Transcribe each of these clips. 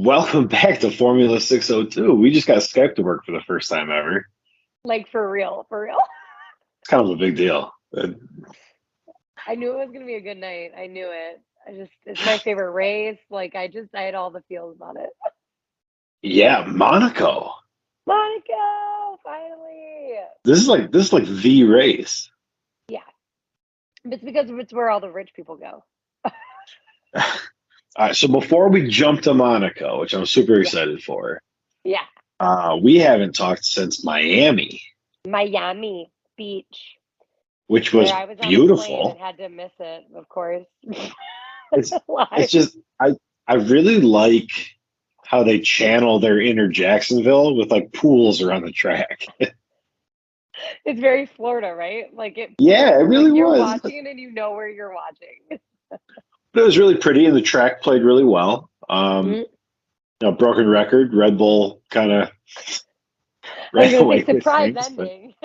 Welcome back to Formula 602. We just got Skype to work for the first time ever. Like for real, for real. It's kind of a big deal. I knew it was gonna be a good night. I knew it. It's my favorite race. I had all the feels about it. Yeah, Monaco. Monaco, finally. This is like the race. Yeah, it's because it's where all the rich people go. All right, so before we jump to Monaco, which I'm super Yeah, excited for, yeah. we haven't talked since Miami, Miami Beach, which where was I was on the plane and beautiful. had to miss it, of course. It's it's Live. just I really like how they channel their inner Jacksonville with like pools around the track. It's very Florida, right? Like it Yeah, it feels like really you're was. watching it and you know where you're watching. But it was really pretty, and the track played really well. Mhm. Broken record. Red Bull kind of I was ran gonna say away with surprise things, but ending.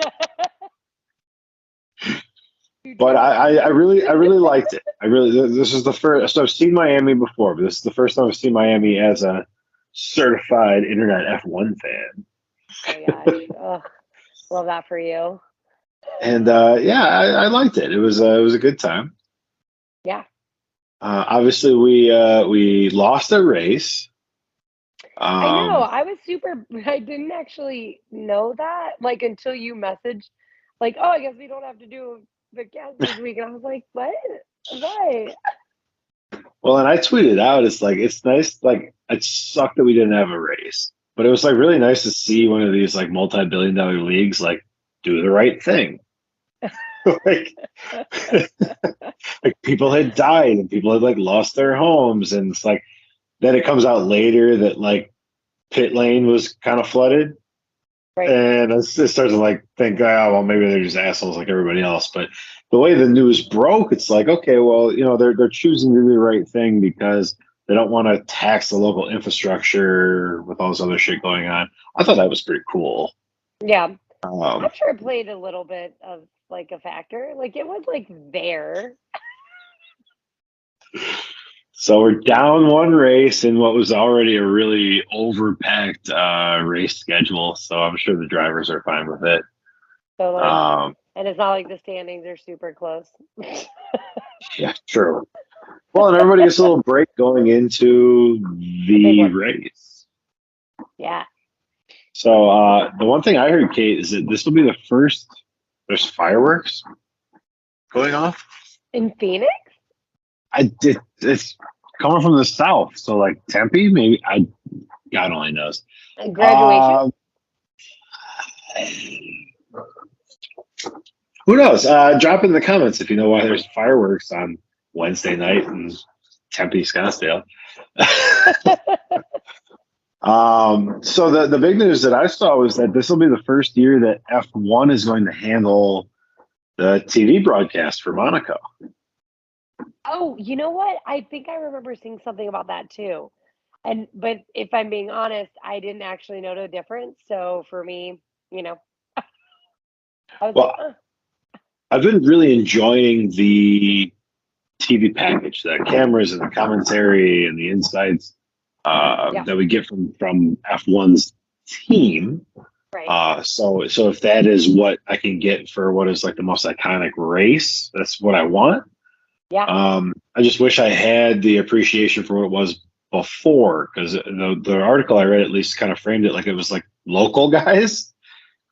You but do. I really liked it. This is the first. So I've seen Miami before, but this is the first time I've seen Miami as a certified internet F1 fan. Oh my gosh. Oh, love that for you. And yeah, I liked it. It was a good time. Yeah. Obviously, we lost a race. I know. Um, I didn't actually know that until you messaged oh, I guess we don't have to do the cast this week. And I was like, what? Why? well, and I tweeted out, it's nice. Like it sucked that we didn't have a race, but it was like really nice to see one of these like multi-billion-dollar leagues like do the right thing. like like people had died and people had like lost their homes, and it's like then it comes out later that like pit lane was kind of flooded, Right. and it starts to like think, oh well, maybe they're just assholes like everybody else. But the way the news broke, it's like, okay, well, they're choosing to do the right thing because they don't want to tax the local infrastructure with all this other shit going on. I thought that was pretty cool. Yeah. Um, I'm sure it played a little bit of a factor. It was there. so we're down one race in what was already a really overpacked race schedule. So I'm sure the drivers are fine with it. So Um, and it's not like the standings are super close. yeah, true. Well, and everybody gets a little break going into A big the one. race. Yeah. So the one thing I heard, Kate, is that this will be the first. There's fireworks going off. In Phoenix? I did. It's coming from the south, so like Tempe, maybe. God only knows. Graduation? Um, who knows? Drop in the comments if you know why there's fireworks on Wednesday night in Tempe, Scottsdale. So the big news that I saw was that this will be the first year that F1 is going to handle the TV broadcast for Monaco. Oh, you know what? I think I remember seeing something about that too. But if I'm being honest, I didn't actually know the difference. So for me, you know, I was like, Well, I've been really enjoying the TV package, the cameras and the commentary and the insights yeah, that we get from F1's team. right. So if that is what I can get for what is like the most iconic race, that's what I want. Yeah, I just wish I had the appreciation for what it was before, because the article I read at least kind of framed it like it was like local guys.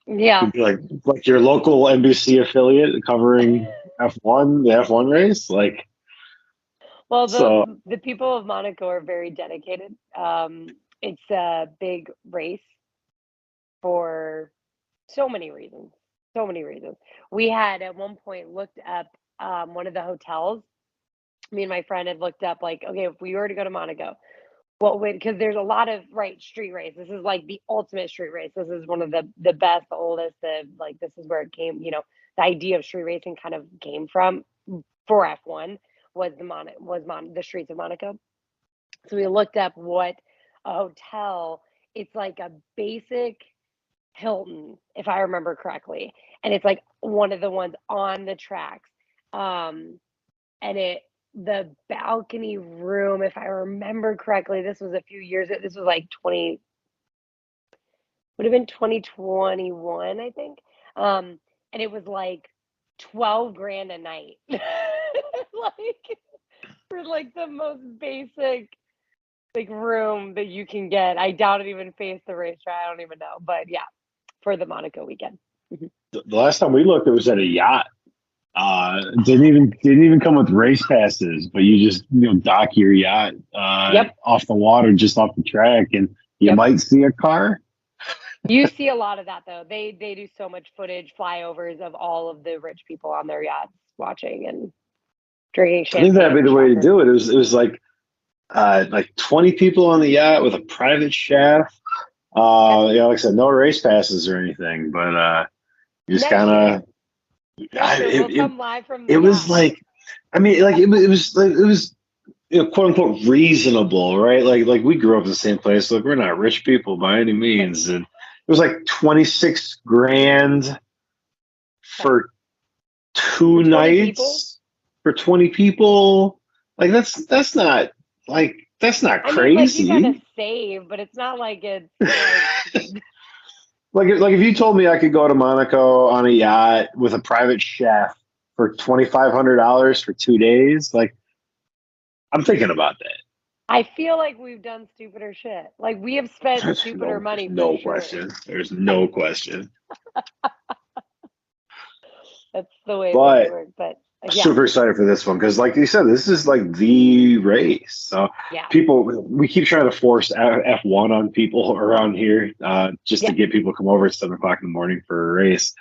yeah. It'd be like your local NBC affiliate covering F1, the F1 race. Like, Well, so the people of Monaco are very dedicated. It's a big race for so many reasons. So many reasons. We had at one point looked up one of the hotels. Me and my friend had looked up okay, if we were to go to Monaco, what would because there's a lot of street race. This is like the ultimate street race. This is one of the best, the oldest, this is where it came, the idea of street racing kind of came from for F1 was the streets of Monaco. So we looked up what a hotel, it's like a basic Hilton, if I remember correctly. And it's like one of the ones on the tracks. And the balcony room, if I remember correctly, this was a few years ago. This was like 20, would have been 2021, I think. And it was like 12 grand a night. Like for like the most basic like room that you can get. I doubt it even faced the racetrack. I don't even know. But yeah, for the Monaco weekend. Mhm. The last time we looked, it was at a yacht. Didn't even come with race passes, but you just dock your yacht Yep. off the water, just off the track, and you Yep. might see a car. You see a lot of that though. They do so much footage, flyovers of all of the rich people on their yachts watching and drinking I think that'd be champagne. the way to Shocker. do it. It was like 20 people on the yacht with a private chef. Yep. Like I said, no race passes or anything, but you just Next kind year. of Next year we'll it, come live from the it was yacht. like, I mean, like it was quote unquote reasonable, right? Like we grew up in the same place. Look, we're not rich people by any means, and it was like 26 grand for For two 20 people. nights for 20 people. Like that's not I mean, like you gotta crazy. save, but it's not like it's like Like if you told me I could go to Monaco on a yacht with a private chef for $2,500 for 2 days, like I'm thinking about that. I feel like we've done stupider shit. Like we have spent stupider There's money for no sure. question. There's no question. That's the way things But work. But yeah, super excited for this one because, like you said, this is like the race. So yeah, we keep trying to force F1 on people around here just to yeah. get people to come over at 7 o'clock in the morning for a race.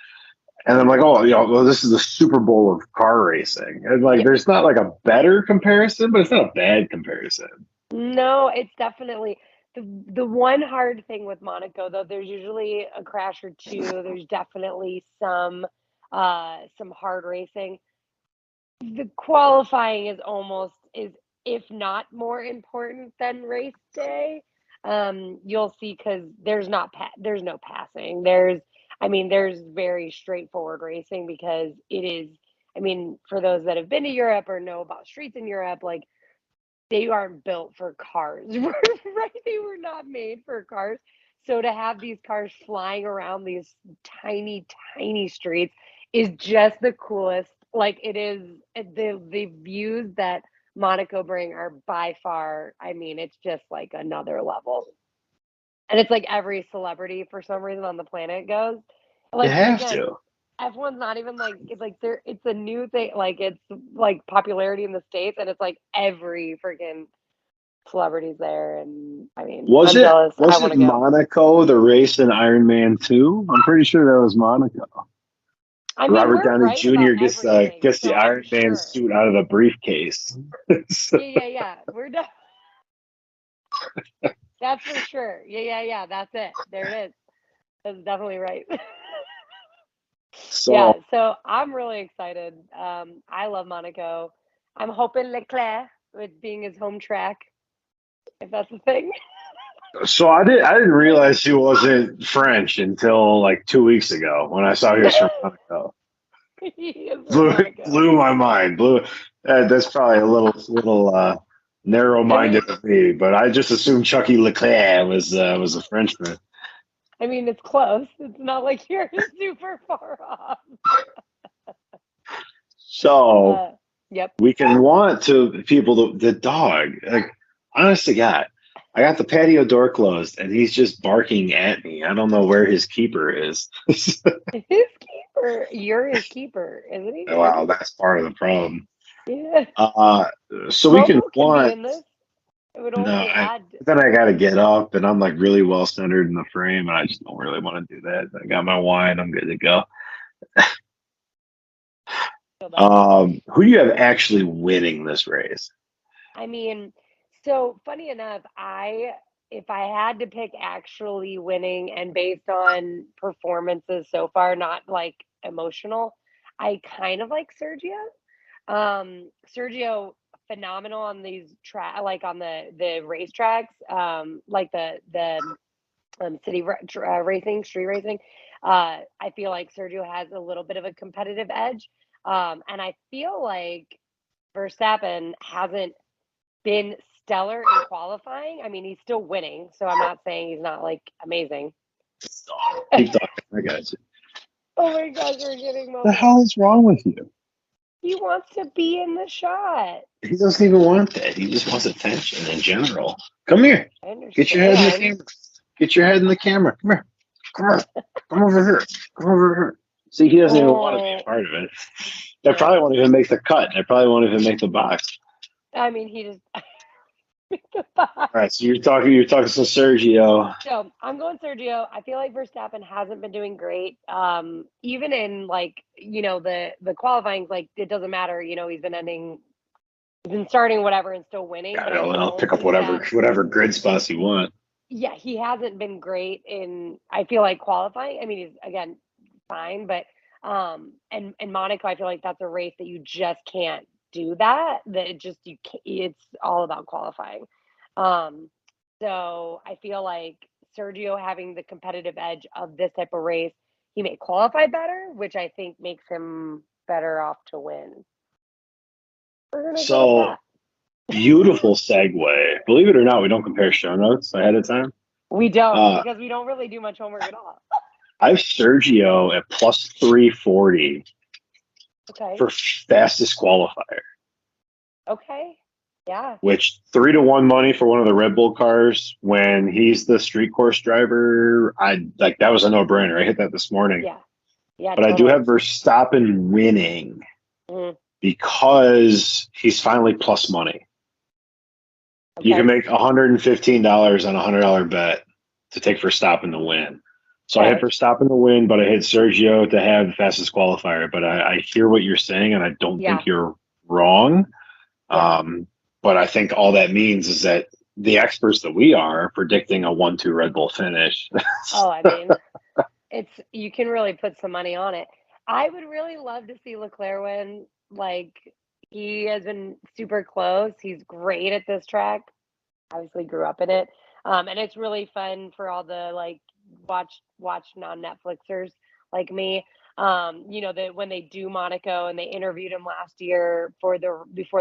And I'm like, oh, well, this is the Super Bowl of car racing. And like, Yep. there's not like a better comparison, but it's not a bad comparison. No, it's definitely the one hard thing with Monaco though, there's usually a crash or two. There's definitely some hard racing. The qualifying is almost is if not more important than race day. You'll see because there's no passing. I mean, there's very straightforward racing because it is. I mean, for those that have been to Europe or know about streets in Europe, like they aren't built for cars, right? They were not made for cars. So to have these cars flying around these tiny, tiny streets is just the coolest. Like it is the views that Monaco bring are by far, I mean, it's just like another level. And it's like every celebrity for some reason on the planet goes. You Like have again, to. F1's not even like it's like there it's a new thing, like it's like popularity in the States and it's like every freaking celebrities there, and I mean, Was I'm it jealous. I was want it to go. Monaco the race in Iron Man 2? I'm pretty sure that was Monaco. I mean, Robert we're Downey right about Jr. everything, gets the so I'm Iron Man sure. suit out of the briefcase. Yeah, yeah, yeah. That's for sure. Yeah, yeah, yeah. That's it. There it is. That's definitely right. So Yeah. So I'm really excited. I love Monaco. I'm hoping Leclerc with being his home track, if that's a thing. I didn't realize he wasn't French until like 2 weeks ago when I saw he was from Monaco. He is from Blew Monaco. blew my mind. That's probably a little narrow I mean, minded of me, but I just assumed Chucky Leclerc was a Frenchman. I mean, it's close. It's not like you're super far off. So Uh, yep. we can want to people the dog. Like honest to God, I got the patio door closed and he's just barking at me. I don't know where his keeper is. His keeper, you're his keeper, isn't he? Wow, Maybe. that's part of the problem. Yeah. Uh, so we can Romo can be want in this. It would no, only add. then I got to get up and I'm like really well centered in the frame and I just don't really want to do that. I got my wine, I'm good to go. Feel that. Who do you have actually winning this race? I mean, so funny enough, if I had to pick actually winning and based on performances so far, not like emotional, I kind of like Sergio. Sergio phenomenal on these like on the racetracks, like the city racing, street racing. I feel like Sergio has a little bit of a competitive edge, and I feel like Verstappen hasn't been stellar in qualifying. I mean, he's still winning, so I'm not saying he's not like amazing. Keep talking. I got you. Oh my gosh, we're getting The mobile. hell is wrong with you? He wants to be in the shot. He doesn't even want that. He just wants attention in general. Come here. I Get your head in the understand. camera. Get your head in the camera. Come here. Come here. Come over here. Come over here. See, he doesn't even want to be a part of it. They probably won't even make the cut. They probably won't even make the box. I mean, he just. All right, so you're talking to Sergio. So I'm going Sergio. I feel like Verstappen hasn't been doing great. Even in like, the qualifying, like it doesn't matter. He's been starting whatever and still winning. I But don't I know. don't Pick up think whatever grid spots you want. yeah, he hasn't been great in, I feel like, qualifying. I mean, he's again fine, but and Monaco, I feel like that's a race that you just can't do that. That it just you can't, it's all about qualifying. Um, so I feel like Sergio having the competitive edge of this type of race, he may qualify better, which I think makes him better off to win. We're gonna go with So that. beautiful segue. Believe it or not, we don't compare show notes ahead of time. We don't Uh, because we don't really do much homework at all. I have Sergio at plus 340 Okay. for fastest qualifier. Okay. Yeah. Which 3-1 money for one of the Red Bull cars when he's the street course driver. I like that was a no brainer. I hit that this morning. Yeah. Yeah. But I do Totally. have Verstappen winning Mhm. because he's finally plus money. Okay. You can make $115 on a $100 bet to take Verstappen to win. So I hit Verstappen to win, but I hit Sergio to have the fastest qualifier. But I hear what you're saying, and I don't think you're wrong. Yeah. But I think all that means is that the experts that we are predicting a 1-2 Red Bull finish. Oh, I mean, you can really put some money on it. I would really love to see Leclerc win. Like, he has been super close. He's great at this track. Obviously grew up in it. And it's really fun for all the like watch non-Netflixers like me. That when they do Monaco and they interviewed him last year before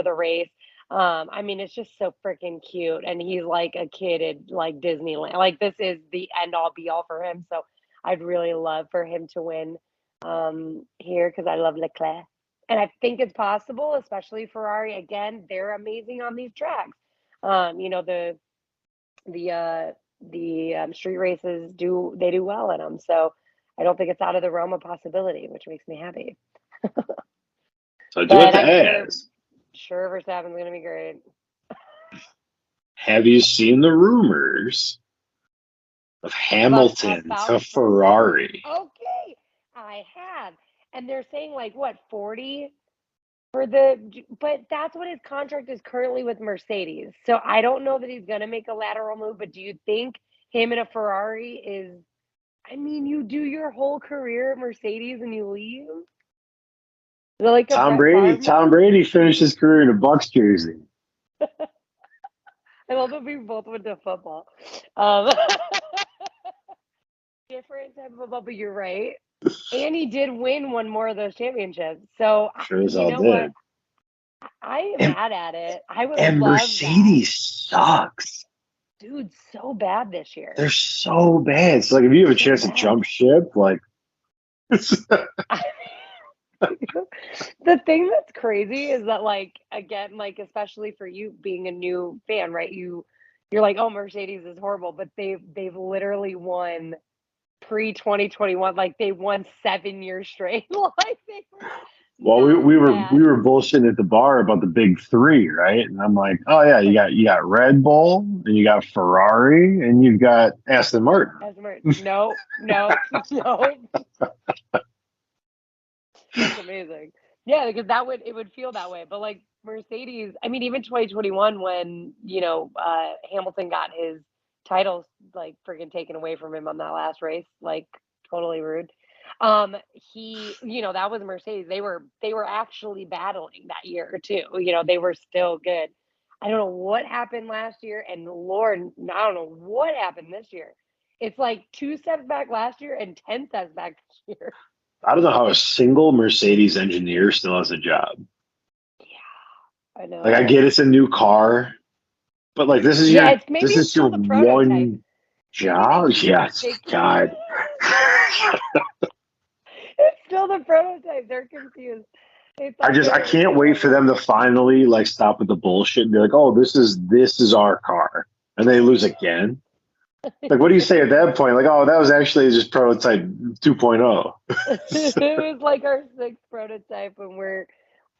the race. I mean, it's just so freaking cute. And he's like a kid at like Disneyland. Like this is the end all be all for him. So I'd really love for him to win here because I love Leclerc. And I think it's possible, especially Ferrari. Again, they're amazing on these tracks. The street races do well in them. So I don't think it's out of the realm of possibility, which makes me happy. So I do have But to I'm ask, sure Verstappen's going to be great. have you seen the rumors of Hamilton to About Ferrari? Okay, I have. And they're saying like what, 40 but that's what his contract is currently with Mercedes. So I don't know that he's going to make a lateral move, but do you think him in a Ferrari is, I mean, you do your whole career at Mercedes and you leave? Is it like a Tom Brett Brady. Favre Tom move? Brady finished his career in a Bucks jersey. I love that we both went to football. Um, different type of football, but you're right. And he did win one more of those championships. So Sure as you hell know what? did. I am And, mad at it. I would and love that. Mercedes sucks. Dude, so bad this year. They're so bad. It's like if you have a So chance to bad. jump ship, like The thing that's crazy is that, like, again, like, especially for you being a new fan, right? You're like, oh, Mercedes is horrible, but they've literally won pre-2021, like they won 7 years straight. Like they were well, not we bad. were bullshitting at the bar about the big three, right? And I'm like, oh yeah, you got Red Bull and you got Ferrari and you've got Aston Martin. As no, no, no. That's amazing. Yeah, because it would feel that way. But like Mercedes, I mean, even 2021 when, Hamilton got his titles like freaking taken away from him on that last race, like totally rude. That was Mercedes. They were actually battling that year too. They were still good. I don't know what happened last year, and Lord, I don't know what happened this year. It's like 2 steps back last year and 10 steps back this year. I don't know how a single Mercedes engineer still has a job. Yeah. I Like I know. get it's a new car, but like Yeah, it's maybe this it's is your still the prototype. one Maybe they job. keep Yes, they God. it's still the prototype. They're confused. They thought they I were can't making wait like for a them to finally like stop with the bullshit and be like, oh, this is our car, and they lose again. Like, what do you say at that point? Like, oh, that was actually just prototype 2.0. it was like our sixth prototype and we're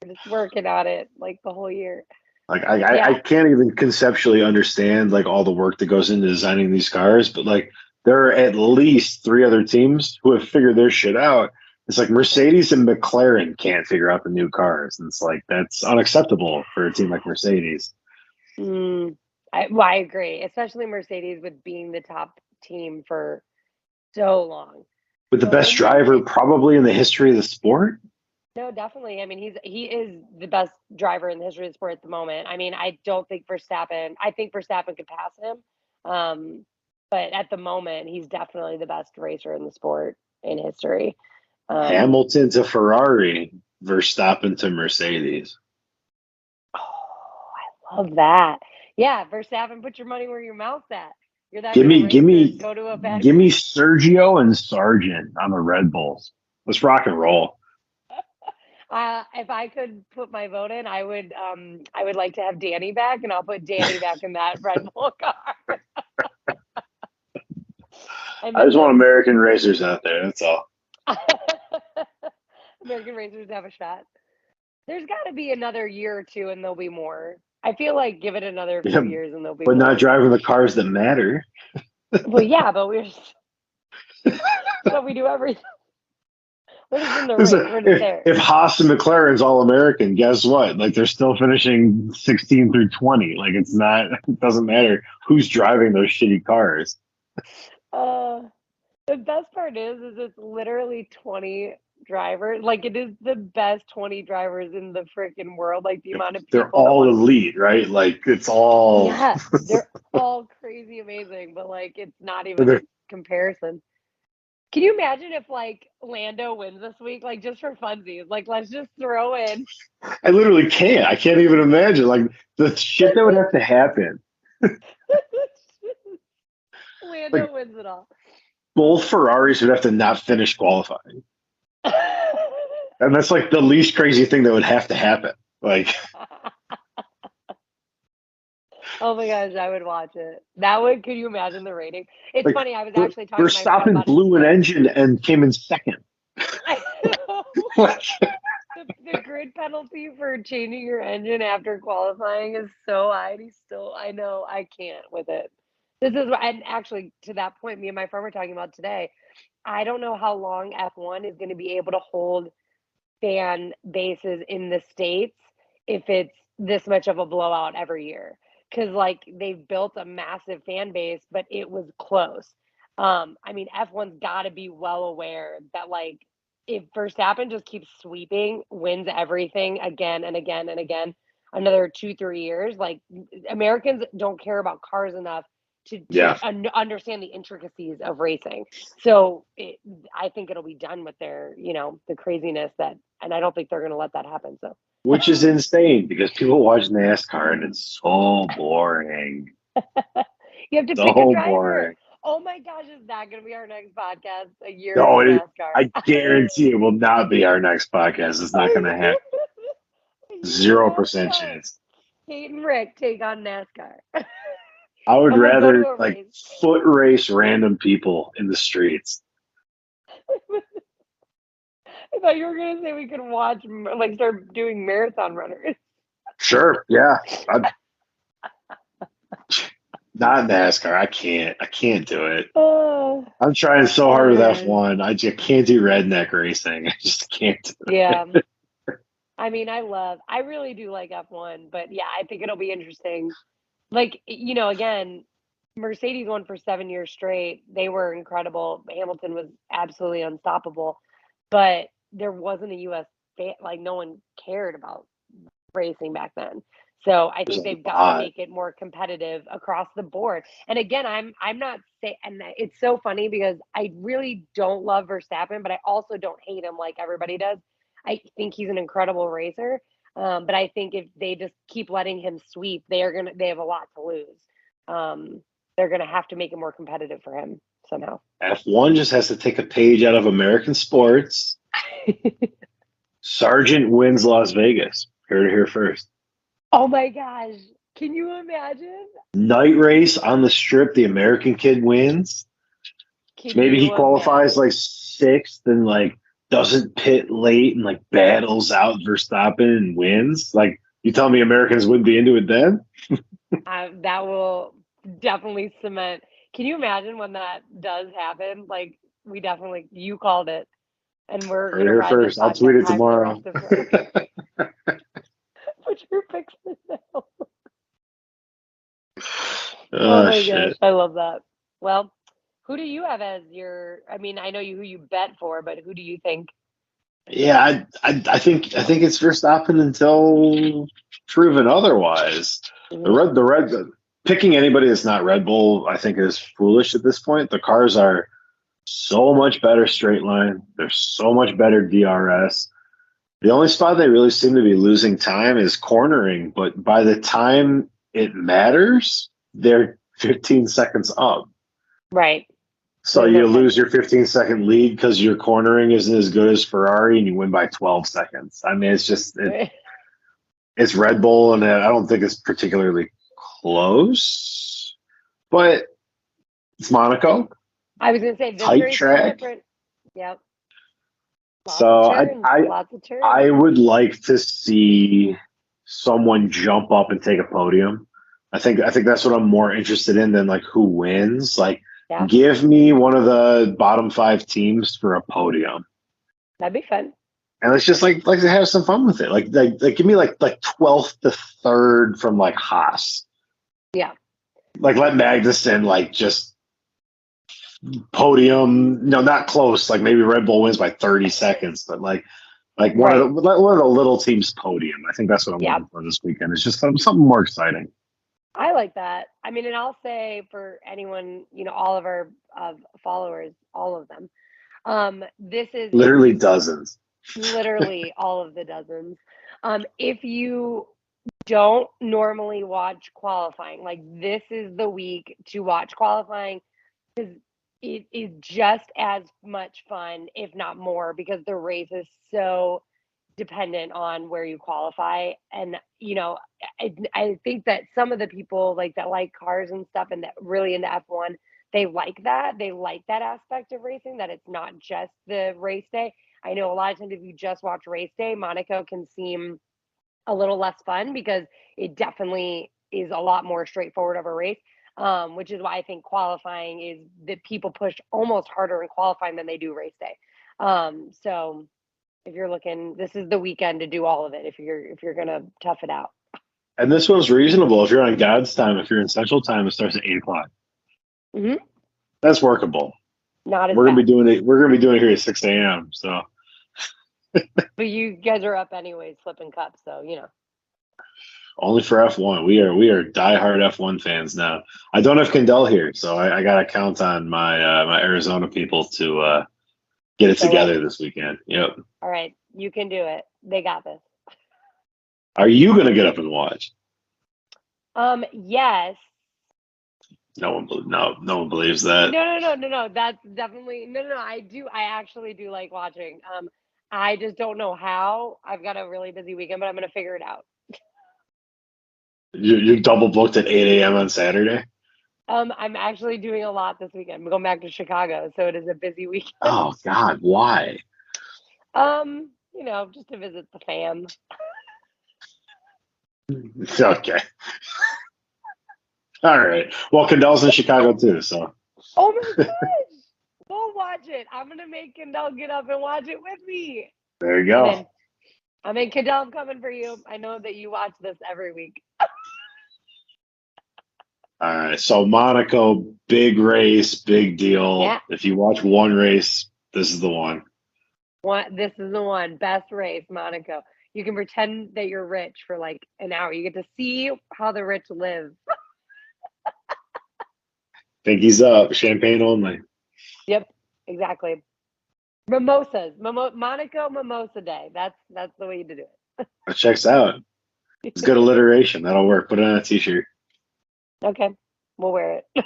just working on it like the whole year. Like, I Yeah. can't even conceptually understand like all the work that goes into designing these cars, but like there are at least three other teams who have figured their shit out. It's like Mercedes and McLaren can't figure out the new cars. And it's like that's unacceptable for a team like Mercedes. Mm, I agree, especially Mercedes with being the top team for so long. With the So, best and then driver probably in the history of the sport. no, definitely. I mean, he is the best driver in the history of the sport at the moment. I mean, I don't think Verstappen. I think Verstappen could pass him, but at the moment, he's definitely the best racer in the sport in history. Um, Hamilton to Ferrari, Verstappen to Mercedes. oh, I love that. Yeah, Verstappen, put your money where your mouth's at. You're that Give good a me, racer. Go to a bad give race. me Sergio and Sargent on the Red Bulls. Let's rock and roll. If I could put my vote in, I would like to have Danny back, and I'll put Danny back in that Red Bull car. And I then just want the American racers out there. That's all. American racers have a shot. There's got to be another year or two, and there'll be more. I feel like give it another Yeah, few years, and there'll be but not more. driving the cars that matter. Well, yeah, but we do everything. We're just in the race. We're just there. If Haas and McLaren's all American, guess what? Like they're still finishing 16 through 20. Like it's not. It doesn't matter who's driving those shitty cars. Uh, the best part is it's literally 20 drivers. Like it is the best 20 drivers in the freaking world. Like the amount of They're people that all want. elite, right? Like it's all. Yeah, they're all crazy amazing, but like it's not even a They're, comparison. Can you imagine if like Lando wins this week, like just for funsies? Like let's just throw in I literally can't. I can't even imagine like the shit that would have to happen. Lando Like wins it all. both Oh Ferraris would have to not finish qualifying. And that's like the least crazy thing that would have to happen. Like Oh my gosh, I would watch it. That would, could you imagine the rating? It's like funny, I was actually talking to my friend Verstappen about it blew an today. engine and came in second. I know. Like, The grid penalty for changing your engine after qualifying is so high. He's still, I know, I can't with it. This is, and actually, to that point, me and my friend were talking about today. I don't know how long F1 is going to be able to hold fan bases in the States if it's this much of a blowout every year. Because, like, they've built a massive fan base, but it was close. I mean, F1's got to be well aware that, like, if Verstappen just keeps sweeping, wins everything again and again and again, another 2, 3 years, like, Americans don't care about cars enough to yeah, understand the intricacies of racing. So I think it'll be done with their, the craziness that, and I don't think they're going to let that happen. So which is insane because people watch NASCAR and it's so boring. you have to pick a So driver. boring. Oh my gosh, is that going to be our next podcast? A year No, into NASCAR. I guarantee it will not be our next podcast. It's not going to happen. A year 0% NASCAR. chance. Kate and Rick take on NASCAR. I would And we'll go to rather a like race. foot race random people in the streets. I thought you were going to say we could watch, like, start doing marathon runners. Sure. Yeah. I, not NASCAR. I can't do it. Oh, I'm trying so oh hard with man. F1. I just can't do redneck racing. I just can't do Yeah. it. I mean, I really do like F1, but yeah, I think it'll be interesting. Like, again, Mercedes won for 7 years straight. They were incredible. Hamilton was absolutely unstoppable, but there wasn't a US fan, like no one cared about racing back then. So I There's think a they've got to lot. make it more competitive across the board. And again, I'm not saying, and it's so funny because I really don't love Verstappen, but I also don't hate him like everybody does. I think he's an incredible racer. But I think if they just keep letting him sweep, they have a lot to lose. They're gonna have to make it more competitive for him somehow. F1 just has to take a page out of American sports. Sargent wins Las Vegas. Heard it here first. Oh my gosh. Can you imagine? Night race on the strip. The American kid wins. Can Maybe he you qualifies imagine? like sixth and like doesn't pit late and like battles out Verstappen and wins. Like you tell me Americans wouldn't be into it then? That will definitely cement. Can you imagine when that does happen? Like you called it, and we're Heard it gonna here ride this first. I'll tweet podcast it high for the tomorrow. rest of. Put your picks in now. Oh Oh my gosh, shit. I love that. Well, who do you have as your? I mean, I know who you bet for, but who do you think? Yeah, I think it's Verstappen until proven otherwise. Mhm. The red picking anybody that's not Red Bull, I think is foolish at this point. The cars are so much better straight line. They're so much better DRS. The only spot they really seem to be losing time is cornering, but by the time it matters, they're 15 seconds up. Right. So There's no you lose question. your 15-second lead because your cornering isn't as good as Ferrari and you win by 12 seconds. I mean, it's Red Bull, and I don't think it's particularly close, but it's Monaco, I was gonna say this tight race is track. different. Yep. Lots of So turns. Lots of I turns. would like to see someone jump up and take a podium. I think that's what I'm more interested in than like who wins. Like, Yeah, give me one of the bottom five teams for a podium, that'd be fun. and let's just like to have some fun with it. Like give me like 12th to third from like Haas. Yeah. Like let Magnussen like just podium. No, not close. Like maybe Red Bull wins by 30 seconds, but like Right. one of the little teams podium. I think that's what I'm Yeah. looking for this weekend. It's just something more exciting. I like that. I mean, and I'll say for anyone, all of our followers, all of them, this is if Literally you dozens. literally all of the dozens, if you don't normally watch qualifying, like this is the week to watch qualifying because it is just as much fun, if not more, because the race is so dependent on where you qualify. And, I think that some of the people like that like cars and stuff and that really into F1, they like that. They like that aspect of racing, that it's not just the race day. I know a lot of times if you just watch race day, Monaco can seem a little less fun because it definitely is a lot more straightforward of a race. Which is why I think qualifying is that people push almost harder in qualifying than they do race day. So if you're looking, this is the weekend to do all of it if you're gonna tough it out. And this one's reasonable if you're on God's time. If you're in Central Time, it starts at 8 o'clock. Hmm. That's workable. Not as We're gonna be bad. doing it. We're gonna be doing it here at 6 a.m. So But you guys are up anyways, flipping cups, so only for F1. We are diehard F1 fans now. I don't have Kendall here, so I gotta count on my Arizona people to get it show up. together this weekend. Yep. All right, you can do it. They got this. Are you gonna get up and watch? Yes. No one believes that. No. That's definitely no. I do. I actually do like watching. I just don't know how. I've got a really busy weekend, but I'm gonna figure it out. You're double booked at 8 a.m. on Saturday. I'm actually doing a lot this weekend. I'm going back to Chicago, so it is a busy weekend. Oh God, why? Just to visit the fam. Okay. All right. Well, Kendall's in Chicago too, so Oh my gosh! We'll watch it. I'm gonna make Kendall get up and watch it with me. there you I'm go. in. I'm in. Kendall, I'm coming for you. I know that you watch this every week. All right. So Monaco, big race, big deal. Yeah. If you watch one race, this is the one. This is the one. Best race, Monaco. You can pretend that you're rich for like an hour. You get to see how the rich live. Pinkies up, champagne only. Yep, exactly. Mimosas, Monaco Mimosa Day. That's the way to do it. It checks out. It's good alliteration. That'll work. Put it on a t-shirt. Okay, we'll wear it.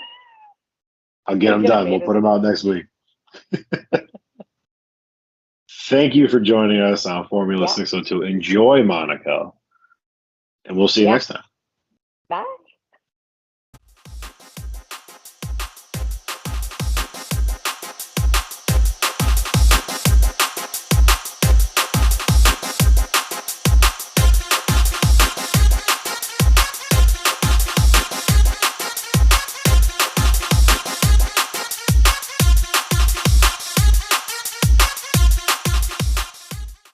I'll get We'll them get it done. made We'll as put them well. out next week. Thank you for joining us on Formula Yeah, 602. Enjoy Monaco, and we'll see you yeah. next time. Bye.